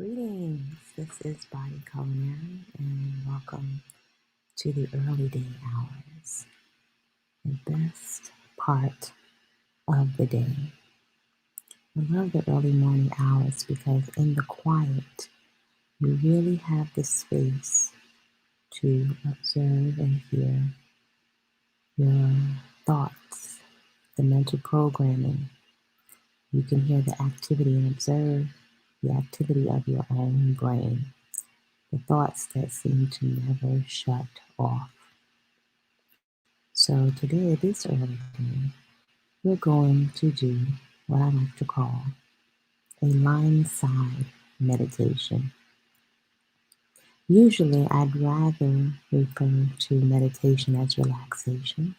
Greetings, this is Body-Culinary and welcome to the early day hours, the best part of the day. I love the early morning hours because in the quiet, you really have the space to observe and hear your thoughts, the mental programming. You can hear the activity and observe the activity of your own brain. The thoughts that seem to never shut off. So today, this early day, we're going to do what I like to call a line side meditation. Usually, I'd rather refer to meditation as relaxation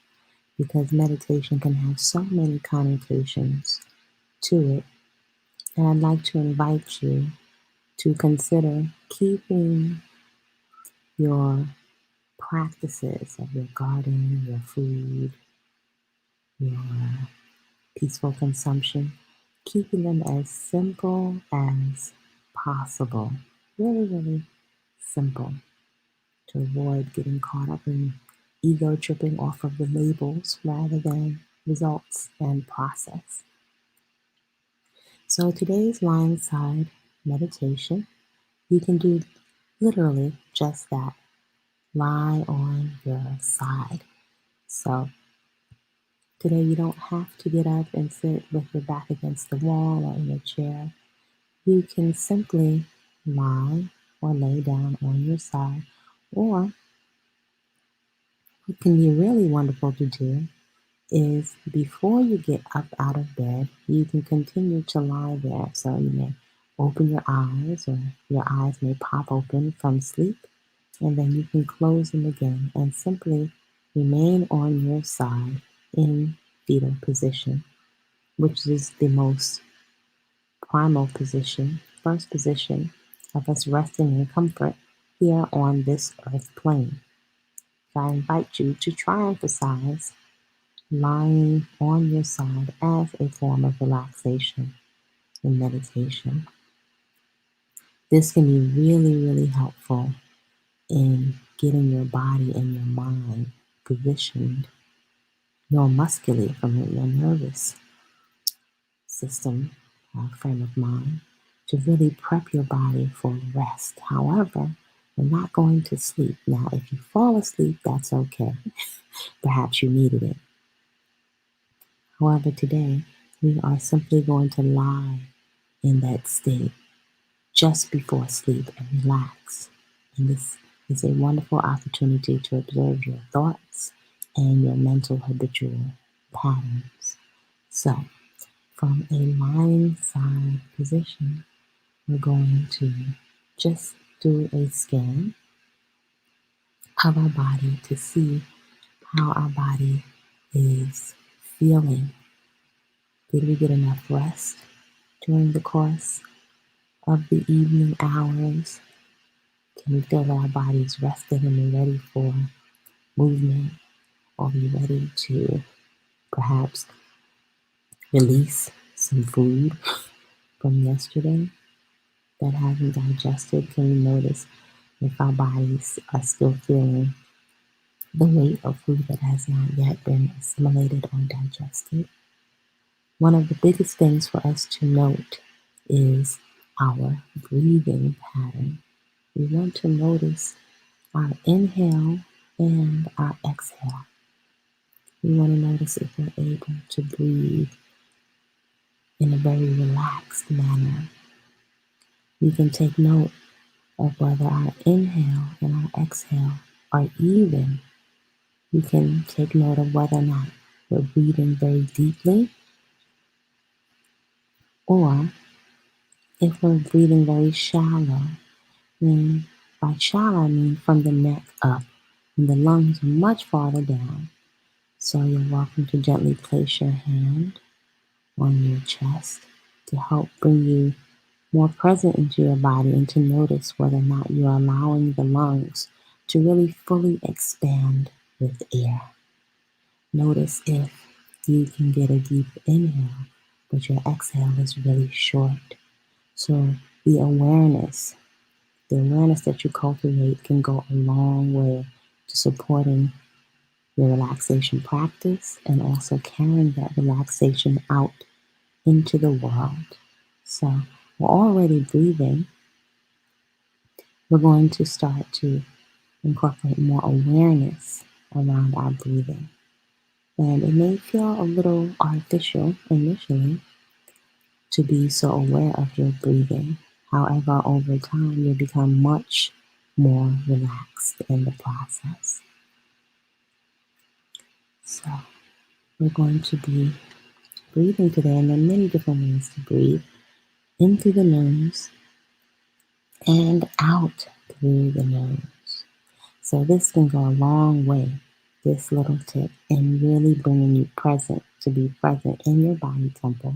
because meditation can have so many connotations to it. And I'd like to invite you to consider keeping your practices of your garden, your food, your peaceful consumption, keeping them as simple as possible. Really, really simple to avoid getting caught up in ego tripping off of the labels rather than results and process. So today's line side meditation, you can do literally just that. Lie on your side. So today you don't have to get up and sit with your back against the wall or in a chair. You can simply lie or lay down on your side. Or what can be really wonderful to do is before you get up out of bed, you can continue to lie there. So you may open your eyes or your eyes may pop open from sleep and then you can close them again and simply remain on your side in fetal position, which is the most primal position, first position of us resting in comfort here on this earth plane. So I invite you to try and emphasize lying on your side as a form of relaxation and meditation. This can be really, really helpful in getting your body and your mind positioned neuromuscularly from your nervous system, frame of mind, to really prep your body for rest. However, you're not going to sleep. Now, if you fall asleep, that's okay. Perhaps you needed it. However, today, we are simply going to lie in that state just before sleep and relax. And this is a wonderful opportunity to observe your thoughts and your mental habitual patterns. So, from a lying side position, we're going to just do a scan of our body to see how our body is feeling. Did we get enough rest during the course of the evening hours? Can we feel that our body is rested and we're ready for movement? Are we ready to perhaps release some food from yesterday that hasn't digested? Can we notice if our bodies are still feeling the weight of food that has not yet been assimilated or digested? One of the biggest things for us to note is our breathing pattern. We want to notice our inhale and our exhale. We want to notice if we're able to breathe in a very relaxed manner. We can take note of whether our inhale and our exhale are even. We can take note of whether or not we're breathing very deeply or if we're breathing very shallow. And by shallow, I mean from the neck up, and the lungs are much farther down. So you're welcome to gently place your hand on your chest to help bring you more present into your body and to notice whether or not you're allowing the lungs to really fully expand with air. Notice if you can get a deep inhale, but your exhale is really short. So The awareness that you cultivate can go a long way to supporting your relaxation practice and also carrying that relaxation out into the world. So we're already breathing. We're going to start to incorporate more awareness around our breathing. And it may feel a little artificial initially to be so aware of your breathing. However, over time, you become much more relaxed in the process. So, we're going to be breathing today, and there are many different ways to breathe in through the nose and out through the nose. So, this can go a long way, this little tip, in really bringing you present, to be present in your body temple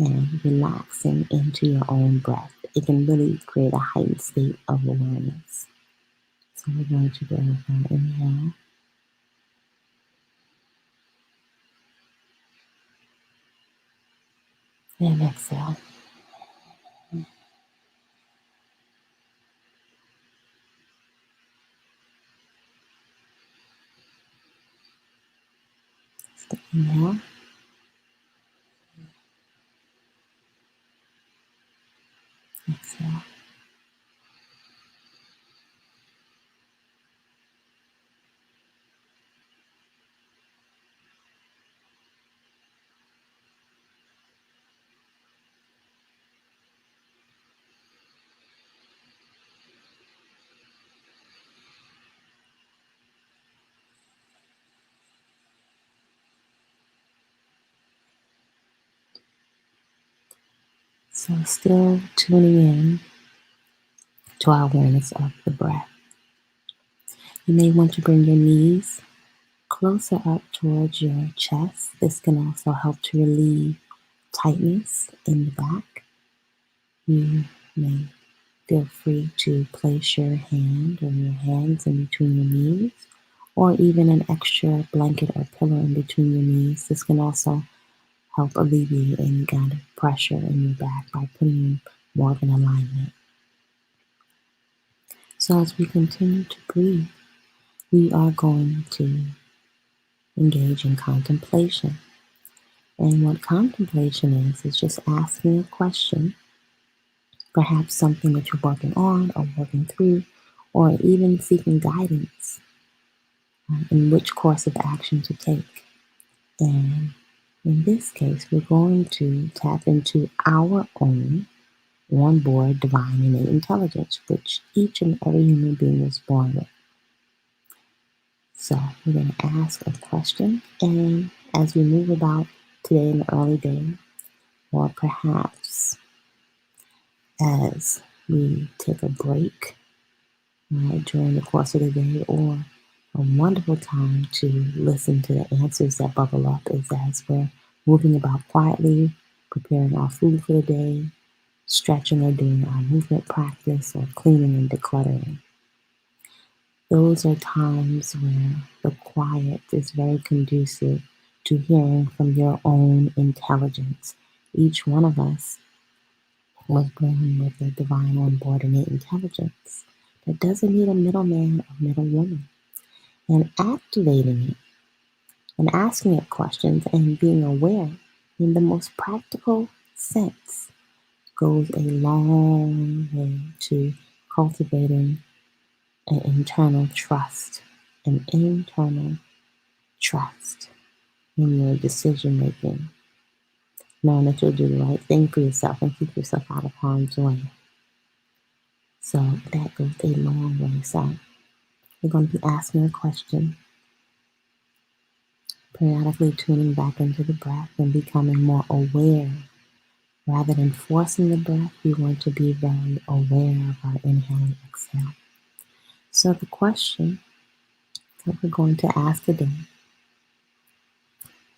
and relaxing into your own breath. It can really create a heightened state of awareness. So we're going to go with our inhale and exhale. So inhale, exhale. So still tuning in to our awareness of the breath. You may want to bring your knees closer up towards your chest. This can also help to relieve tightness in the back. You may feel free to place your hand or your hands in between your knees, or even an extra blanket or pillow in between your knees. This can also help alleviate any kind of pressure in your back by putting you more of an alignment. So as we continue to breathe, we are going to engage in contemplation. And what contemplation is just asking a question, perhaps something that you're working on or working through, or even seeking guidance in which course of action to take. And in this case, we're going to tap into our own onboard divine innate intelligence, which each and every human being is born with. So we're going to ask a question, and as we move about today in the early day, or perhaps as we take a break during the course of the day, or a wonderful time to listen to the answers that bubble up is as we're moving about quietly, preparing our food for the day, stretching or doing our movement practice, or cleaning and decluttering. Those are times where the quiet is very conducive to hearing from your own intelligence. Each one of us was born with a divine onboard innate intelligence that doesn't need a middleman or middlewoman. And activating it and asking it questions and being aware in the most practical sense goes a long way to cultivating an internal trust in your decision making, knowing that you'll do the right thing for yourself and keep yourself out of harm's way. So that goes a long way. So we're going to be asking a question, periodically tuning back into the breath and becoming more aware. Rather than forcing the breath, we want to be very aware of our inhale and exhale. So the question that we're going to ask today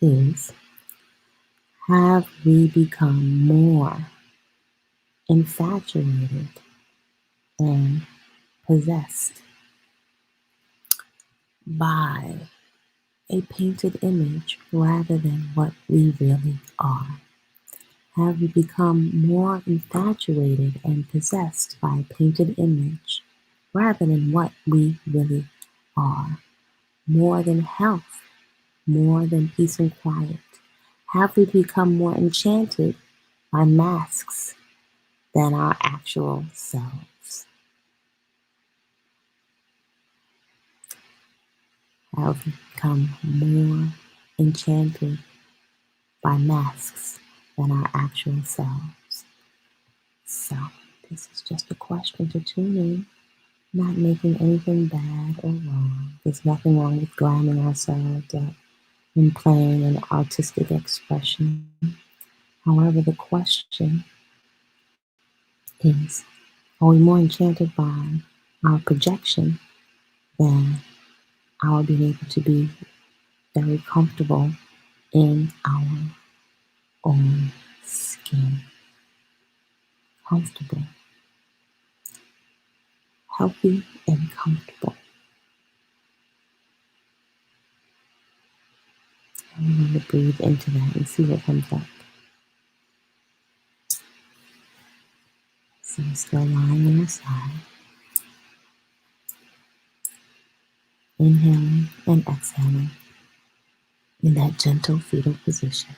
is, have we become more infatuated and possessed by a painted image rather than what we really are? Have we become more infatuated and possessed by a painted image rather than what we really are? More than health, more than peace and quiet? Have we become more enchanted by masks than our actual selves? Have we become more enchanted by masks than our actual selves? So, this is just a question to tune in, not making anything bad or wrong. There's nothing wrong with glamming ourselves up and playing an artistic expression. However, the question is, are we more enchanted by our projection than our being able to be very comfortable in our own skin? Comfortable, healthy, and comfortable. And we're going to breathe into that and see what comes up. So we're still lying on our side, inhaling and exhaling in that gentle fetal position.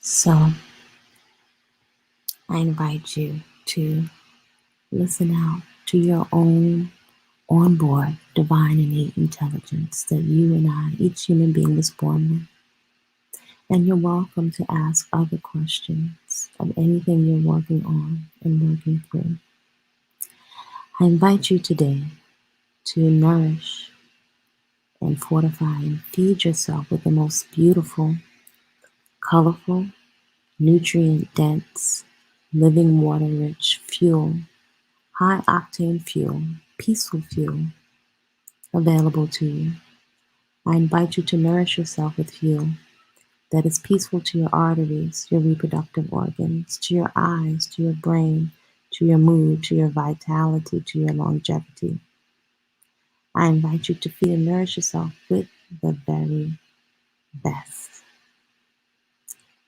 So I invite you to listen out to your own onboard divine innate intelligence that you and I, each human being, was born with. And you're welcome to ask other questions of anything you're working on and working through. I invite you today to nourish and fortify and feed yourself with the most beautiful, colorful, nutrient-dense, living water-rich fuel, high-octane fuel, peaceful fuel available to you. I invite you to nourish yourself with fuel that is peaceful to your arteries, your reproductive organs, to your eyes, to your brain, to your mood, to your vitality, to your longevity. I invite you to feed and nourish yourself with the very best.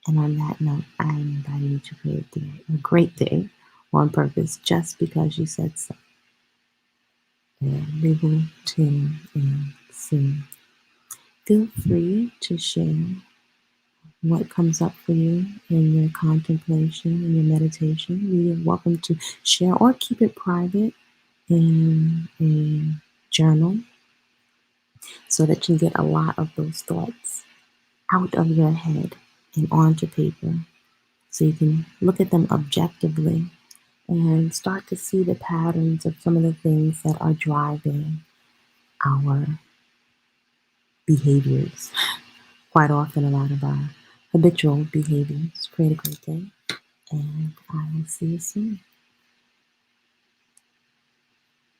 And on that note, I invite you to create a great day on purpose just because you said so. And we will tune in soon. Feel free to share what comes up for you in your contemplation, in your meditation. You're welcome to share or keep it private in a journal so that you get a lot of those thoughts out of your head and onto paper so you can look at them objectively and start to see the patterns of some of the things that are driving our behaviors. Quite often, a lot of our habitual behaviors. Create a great day, and I will see you soon.